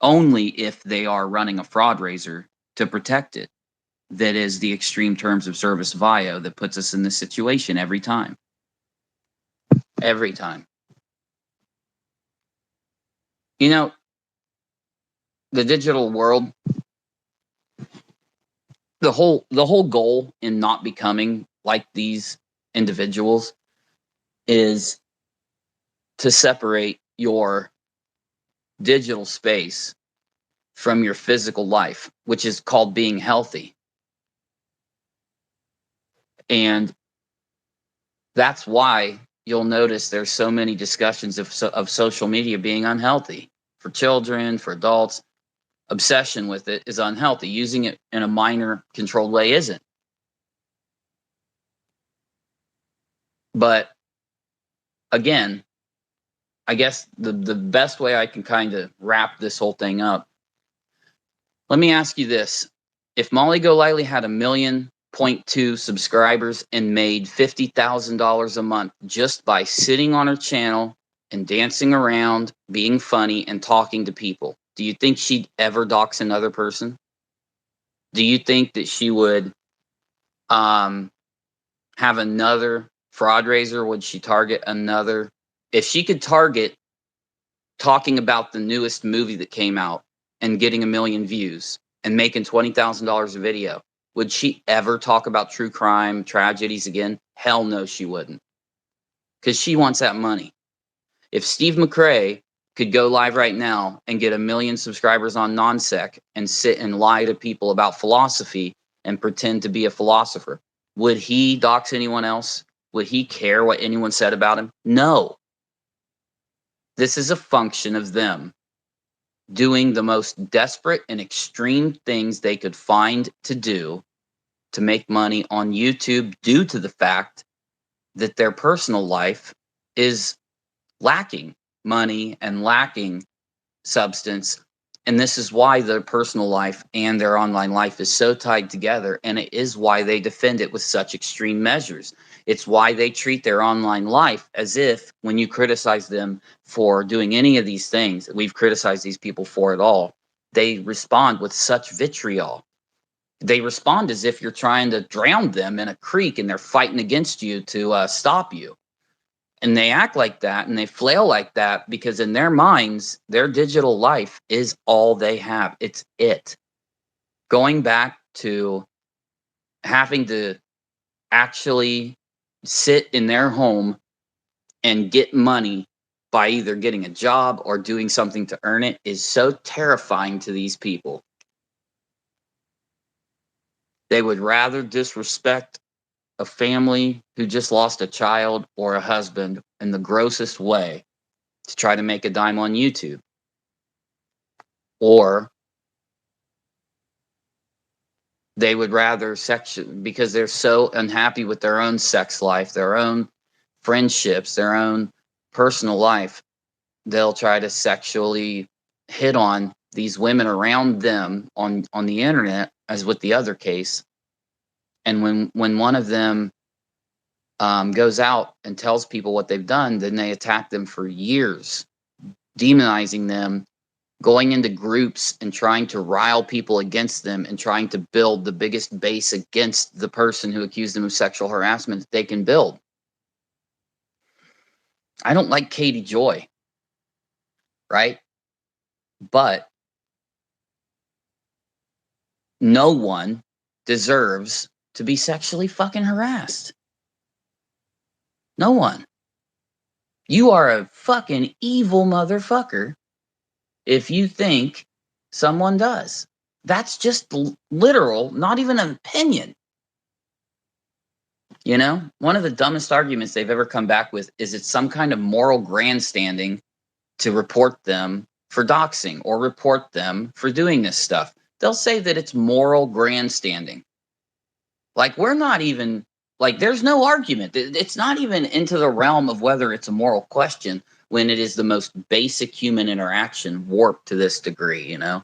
only if they are running a fraud raiser to protect it. That is the extreme terms of service VIO that puts us in this situation every time. Every time. You know, the digital world, the whole goal in not becoming like these individuals is to separate your digital space from your physical life, which is called being healthy. And that's why you'll notice there's so many discussions of social media being unhealthy for children, for adults. Obsession with it is unhealthy. Using it in a minor controlled way isn't. But again, I guess the best way I can kind of wrap this whole thing up, let me ask you this. If Molly Golightly had 1.2 million subscribers and made $50,000 a month just by sitting on her channel and dancing around, being funny, and talking to people, do you think she'd ever dox another person? Do you think that she would have another fraud raiser? Would she target another? If she could target talking about the newest movie that came out and getting 1 million views and making $20,000 a video, would she ever talk about true crime tragedies again? Hell no, she wouldn't. Because she wants that money. If Steve McRae could go live right now and get 1 million subscribers on Nonsec and sit and lie to people about philosophy and pretend to be a philosopher, would he dox anyone else? Would he care what anyone said about him? No. This is a function of them doing the most desperate and extreme things they could find to do to make money on YouTube due to the fact that their personal life is lacking money and lacking substance. And this is why their personal life and their online life is so tied together. And it is why they defend it with such extreme measures. It's why they treat their online life as if when you criticize them for doing any of these things, we've criticized these people for it all, they respond with such vitriol. They respond as if you're trying to drown them in a creek and they're fighting against you to stop you. And they act like that and they flail like that because in their minds, their digital life is all they have. It's it. Going back to having to actually sit in their home and get money by either getting a job or doing something to earn it is so terrifying to these people. They would rather disrespect a family who just lost a child or a husband in the grossest way to try to make a dime on YouTube. Or they would rather because they're so unhappy with their own sex life, their own friendships, their own personal life, they'll try to sexually hit on these women around them on the internet, as with the other case. And when one of them goes out and tells people what they've done, then they attack them for years demonizing them, going into groups and trying to rile people against them and trying to build the biggest base against the person who accused them of sexual harassment that they can build. I don't like Katie Joy, right? But no one deserves to be sexually fucking harassed. No one. You are a fucking evil motherfucker if you think someone does. That's just literal, not even an opinion. You know, one of the dumbest arguments they've ever come back with is it's some kind of moral grandstanding to report them for doxing or report them for doing this stuff. They'll say that it's moral grandstanding. Like, we're not even, like, there's no argument. It's not even into the realm of whether it's a moral question when it is the most basic human interaction warped to this degree, you know?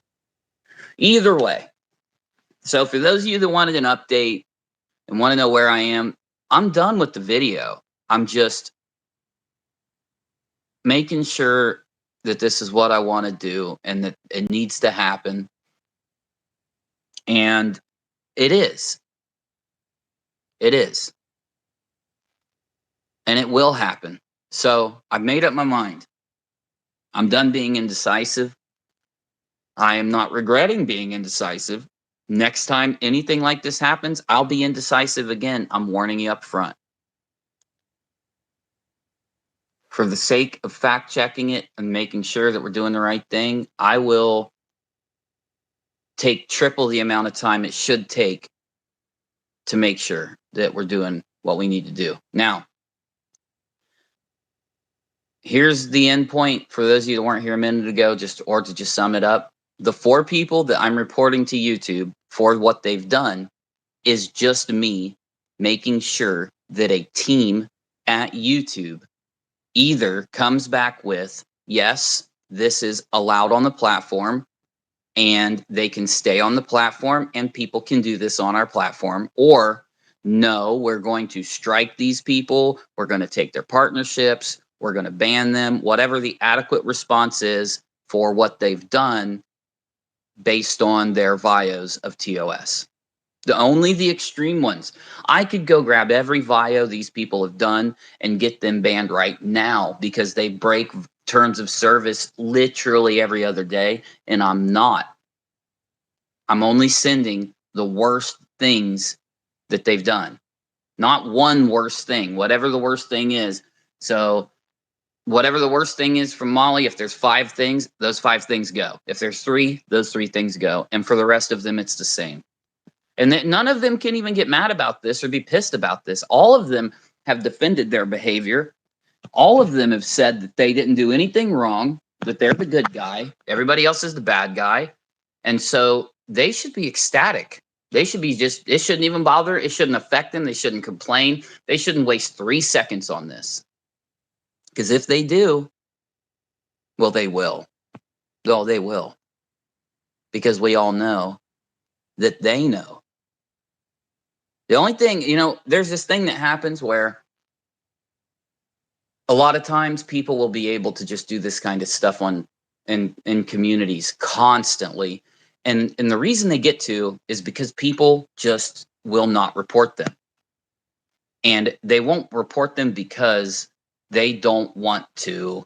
Either way. So for those of you that wanted an update and want to know where I am, I'm done with the video. I'm just making sure that this is what I want to do and that it needs to happen. And it is. It is. And it will happen. So I've made up my mind. I'm done being indecisive. I am not regretting being indecisive. Next time anything like this happens, I'll be indecisive again. I'm warning you up front. For the sake of fact checking it and making sure that we're doing the right thing, I will take triple the amount of time it should take to make sure that we're doing what we need to do. Now, here's the end point for those of you that weren't here a minute ago, to just sum it up. The 4 people that I'm reporting to YouTube for what they've done is just me making sure that a team at YouTube either comes back with, yes, this is allowed on the platform and they can stay on the platform and people can do this on our platform, or no, we're going to strike these people, we're going to take their partnerships, we're going to ban them, whatever the adequate response is for what they've done based on their bios of TOS. Only the extreme ones. I could go grab every bio these people have done and get them banned right now because they break terms of service literally every other day, and I'm not. I'm only sending the worst things that they've done. Not one worst thing, whatever the worst thing is. So whatever the worst thing is from Molly, if there's 5 things, those 5 things go. If there's 3, those 3 things go. And for the rest of them, it's the same. And that none of them can even get mad about this or be pissed about this. All of them have defended their behavior. All of them have said that they didn't do anything wrong, that they're the good guy. Everybody else is the bad guy. And so they should be ecstatic. They should be just, it shouldn't even bother. It shouldn't affect them. They shouldn't complain. They shouldn't waste 3 seconds on this. Because if they do, well, they will. Well, they will. Because we all know that they know. The only thing, you know, there's this thing that happens where a lot of times people will be able to just do this kind of stuff in communities constantly. And the reason they get to is because people just will not report them. And they won't report them because they don't want to,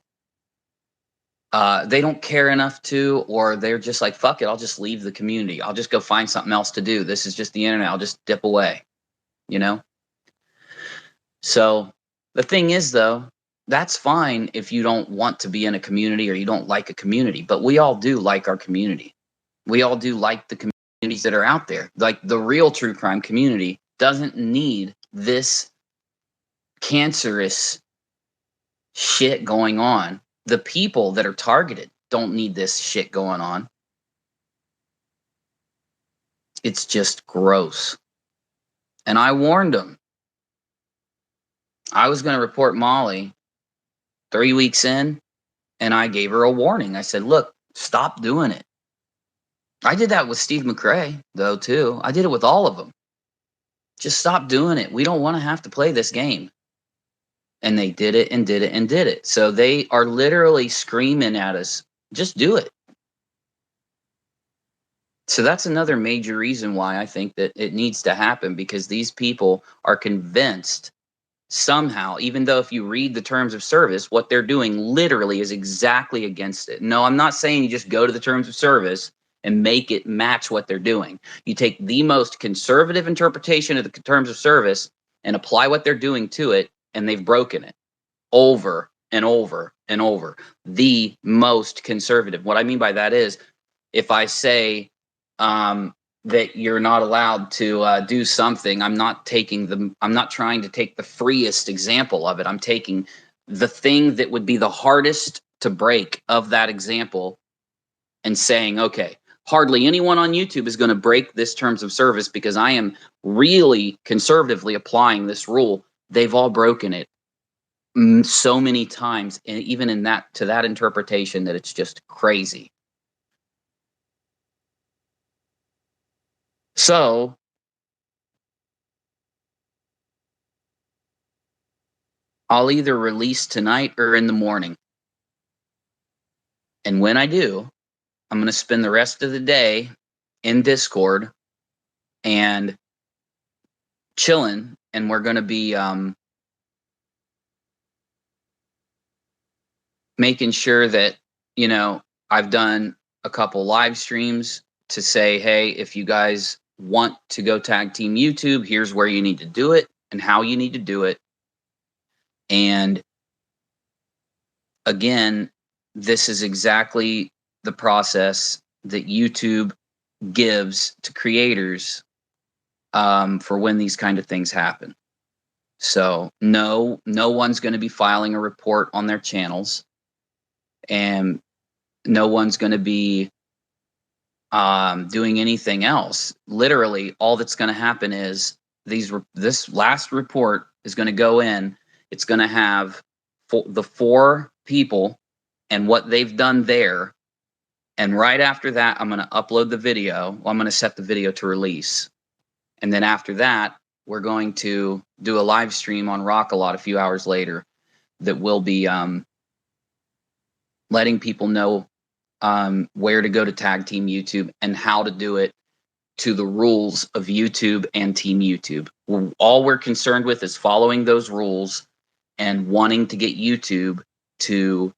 they don't care enough to, or they're just like, fuck it, I'll just leave the community. I'll just go find something else to do. This is just the internet. I'll just dip away, you know? So the thing is, though, that's fine if you don't want to be in a community or you don't like a community, but we all do like our community. We all do like the communities that are out there. Like the real true crime community doesn't need this cancerous shit going on. The people that are targeted don't need this shit going on. It's just gross. And I warned them. I was going to report Molly 3 weeks in, and I gave her a warning. I said, look, stop doing it. I did that with Steve McRae, though, too. I did it with all of them. Just stop doing it. We don't want to have to play this game. And they did it and did it and did it. So they are literally screaming at us, just do it. So that's another major reason why I think that it needs to happen, because these people are convinced somehow, even though if you read the terms of service, what they're doing literally is exactly against it. No, I'm not saying you just go to the terms of service and make it match what they're doing. You take the most conservative interpretation of the terms of service and apply what they're doing to it, and they've broken it over and over and over. The most conservative. What I mean by that is, if I say that you're not allowed to do something, I'm not trying to take the freest example of it. I'm taking the thing that would be the hardest to break of that example and saying, okay, hardly anyone on YouTube is going to break this terms of service because I am really conservatively applying this rule. They've all broken it so many times, and even in that, to that interpretation, that it's just crazy. So I'll either release tonight or in the morning. And when I do, I'm going to spend the rest of the day in Discord and chilling, and we're going to be making sure that, I've done a couple live streams to say, hey, if you guys want to go tag team YouTube, here's where you need to do it and how you need to do it. And again, this is exactly the process that YouTube gives to creators for when these kind of things happen. So no one's going to be filing a report on their channels, and no one's going to be doing anything else. Literally, all that's going to happen is this last report is going to go in. It's going to have the 4 people and what they've done there. And right after that, I'm going to upload the video. Well, I'm going to set the video to release. And then after that, we're going to do a live stream on Rockalot a few hours later that will be letting people know where to go to tag team YouTube and how to do it to the rules of YouTube and Team YouTube. All we're concerned with is following those rules and wanting to get YouTube to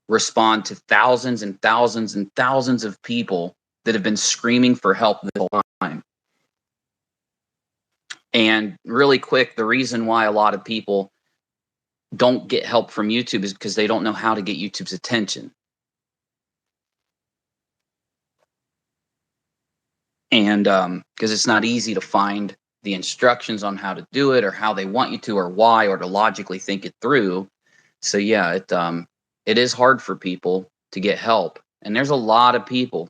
respond to thousands and thousands and thousands of people that have been screaming for help this whole time. And really quick, the reason why a lot of people don't get help from YouTube is because they don't know how to get YouTube's attention. And because it's not easy to find the instructions on how to do it, or how they want you to, or why, or to logically think it through. So yeah, it is hard for people to get help. And there's a lot of people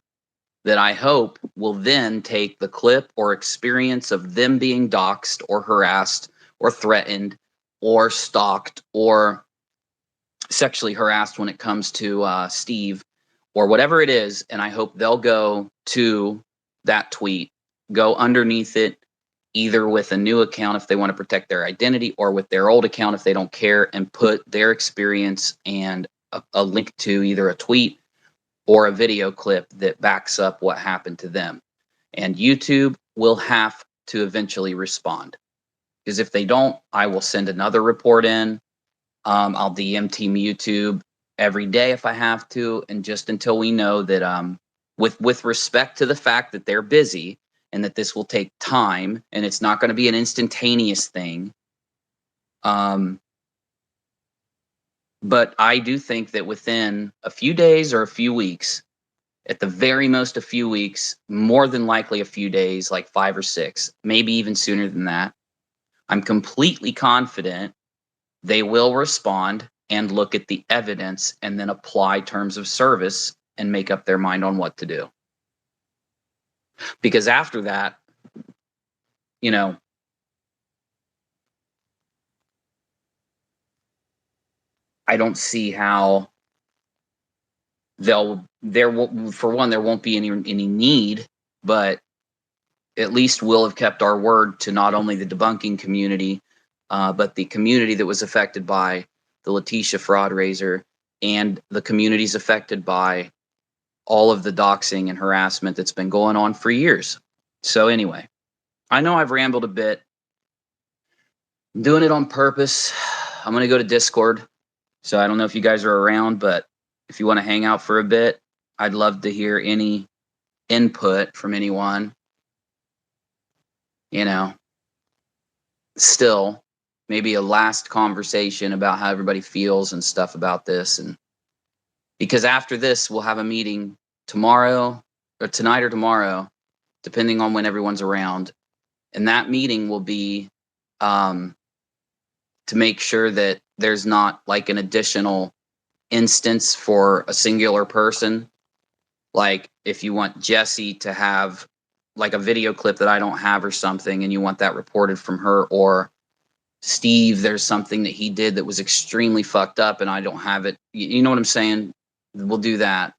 that I hope will then take the clip or experience of them being doxxed or harassed or threatened or stalked or sexually harassed when it comes to Steve or whatever it is, and I hope they'll go to that tweet, go underneath it, either with a new account if they want to protect their identity, or with their old account if they don't care, and put their experience and a link to either a tweet or a video clip that backs up what happened to them. And YouTube will have to eventually respond, because if they don't, I will send another report in. I'll DM Team YouTube every day if I have to, and just until we know that, with respect to the fact that they're busy and that this will take time and it's not going to be an instantaneous thing. But I do think that within a few days or a few weeks, at the very most a few weeks, more than likely a few days, like 5 or 6, maybe even sooner than that, I'm completely confident they will respond and look at the evidence and then apply terms of service and make up their mind on what to do. Because after that, I don't see how for one, there won't be any need, but at least we'll have kept our word to not only the debunking community, but the community that was affected by the Letitia fraud raiser and the communities affected by all of the doxing and harassment that's been going on for years. So anyway, I know I've rambled a bit. I'm doing it on purpose. I'm going to go to Discord. So I don't know if you guys are around, but if you want to hang out for a bit, I'd love to hear any input from anyone. You know, still maybe a last conversation about how everybody feels and stuff about this. And because after this, we'll have a meeting tomorrow or tonight or tomorrow, depending on when everyone's around. And that meeting will be to make sure that there's not like an additional instance for a singular person. Like if you want Jesse to have like a video clip that I don't have or something, and you want that reported from her, or Steve, there's something that he did that was extremely fucked up and I don't have it. You know what I'm saying? We'll do that.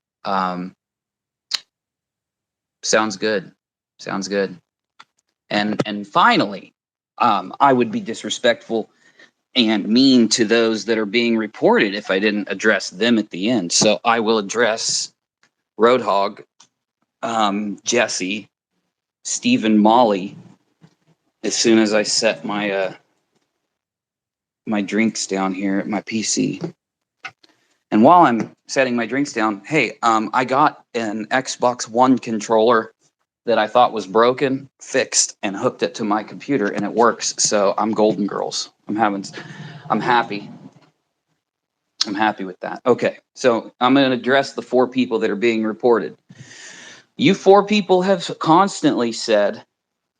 Sounds good. Sounds good. And finally, I would be disrespectful and mean to those that are being reported if I didn't address them at the end. So I will address Roadhog, Jesse, Stephen, Molly, as soon as I set my my drinks down here at my PC. And while I'm setting my drinks down, hey, I got an Xbox One controller that I thought was broken, fixed, and hooked it to my computer, and it works. So I'm golden girls. I'm happy. I'm happy with that. Okay, so I'm going to address the 4 people that are being reported. You 4 people have constantly said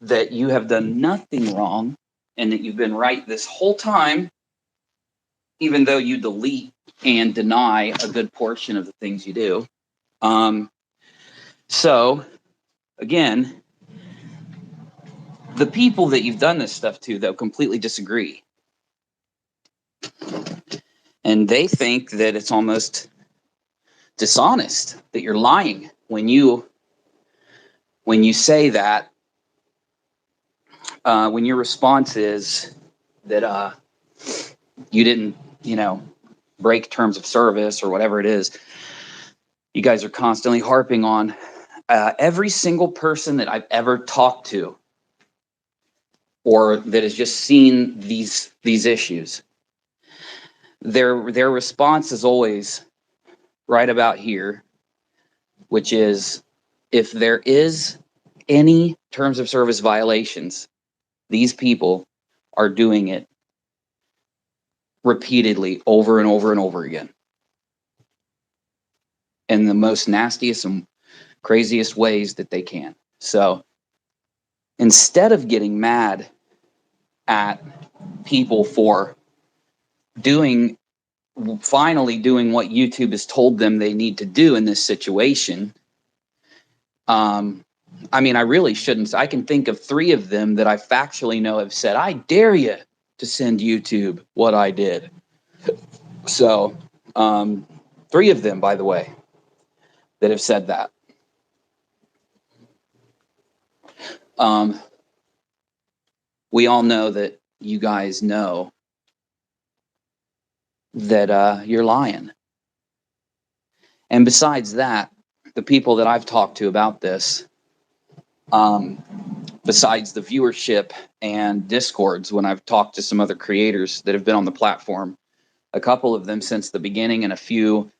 that you have done nothing wrong and that you've been right this whole time, even though you delete and deny a good portion of the things you do. So, again, the people that you've done this stuff to, they'll completely disagree. And they think that it's almost dishonest, that you're lying when you say that, when your response is that you didn't, break terms of service or whatever it is. You guys are constantly harping on every single person that I've ever talked to or that has just seen these issues. Their response is always right about here, which is if there is any terms of service violations, these people are doing it repeatedly over and over and over again in the most nastiest and craziest ways that they can. So instead of getting mad at people for finally doing what YouTube has told them they need to do in this situation, I mean, I really shouldn't. I can think of 3 of them that I factually know have said, I dare you to send YouTube what I did. So 3 of them, by the way, that have said that. We all know that you guys know that you're lying. And besides that, the people that I've talked to about this, besides the viewership and Discords, when I've talked to some other creators that have been on the platform, a couple of them since the beginning and a few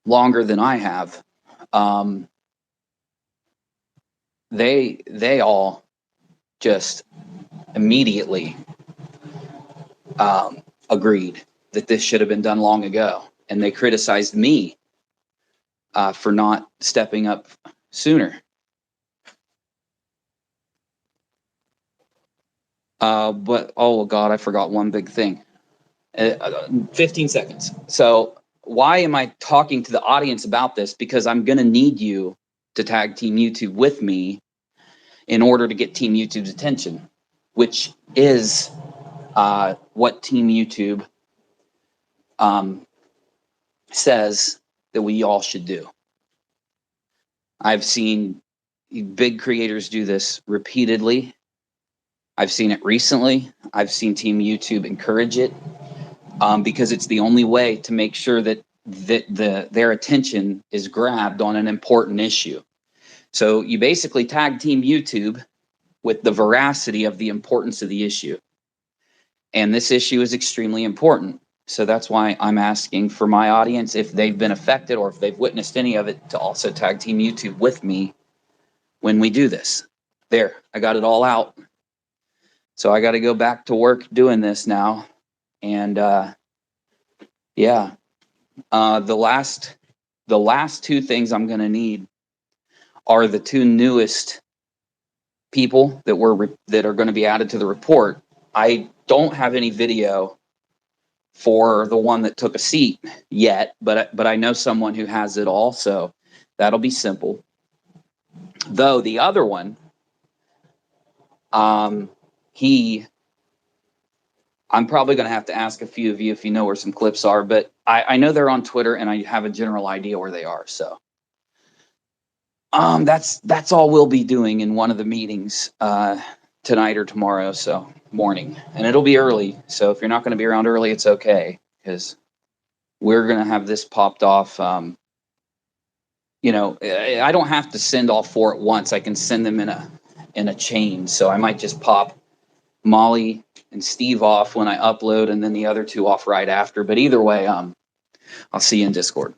longer than I have, they all just immediately agreed that this should have been done long ago. And they criticized me for not stepping up sooner. But, oh, God, I forgot one big thing. 15 seconds. So why am I talking to the audience about this? Because I'm going to need you to tag Team YouTube with me in order to get Team YouTube's attention, which is what Team YouTube says that we all should do. I've seen big creators do this repeatedly, I've seen it recently. I've seen Team YouTube encourage it because it's the only way to make sure that their attention is grabbed on an important issue. So you basically tag Team YouTube with the veracity of the importance of the issue. And this issue is extremely important. So that's why I'm asking for my audience, if they've been affected or if they've witnessed any of it, to also tag Team YouTube with me when we do this. There, I got it all out. So I got to go back to work doing this now. And yeah, the last two things I'm going to need are the two newest people that are going to be added to the report. I don't have any video for the one that took a seat yet, but I know someone who has it all, so that'll be simple. Though the other one, I'm probably going to have to ask a few of you if you know where some clips are, but I know they're on Twitter and I have a general idea where they are. So that's all we'll be doing in one of the meetings tonight or tomorrow, so morning, and it'll be early. So if you're not going to be around early, it's okay, because we're going to have this popped off. I don't have to send all four at once. I can send them in a chain. So I might just pop Molly and Steve off when I upload, and then the other two off right after. But either way, I'll see you in Discord.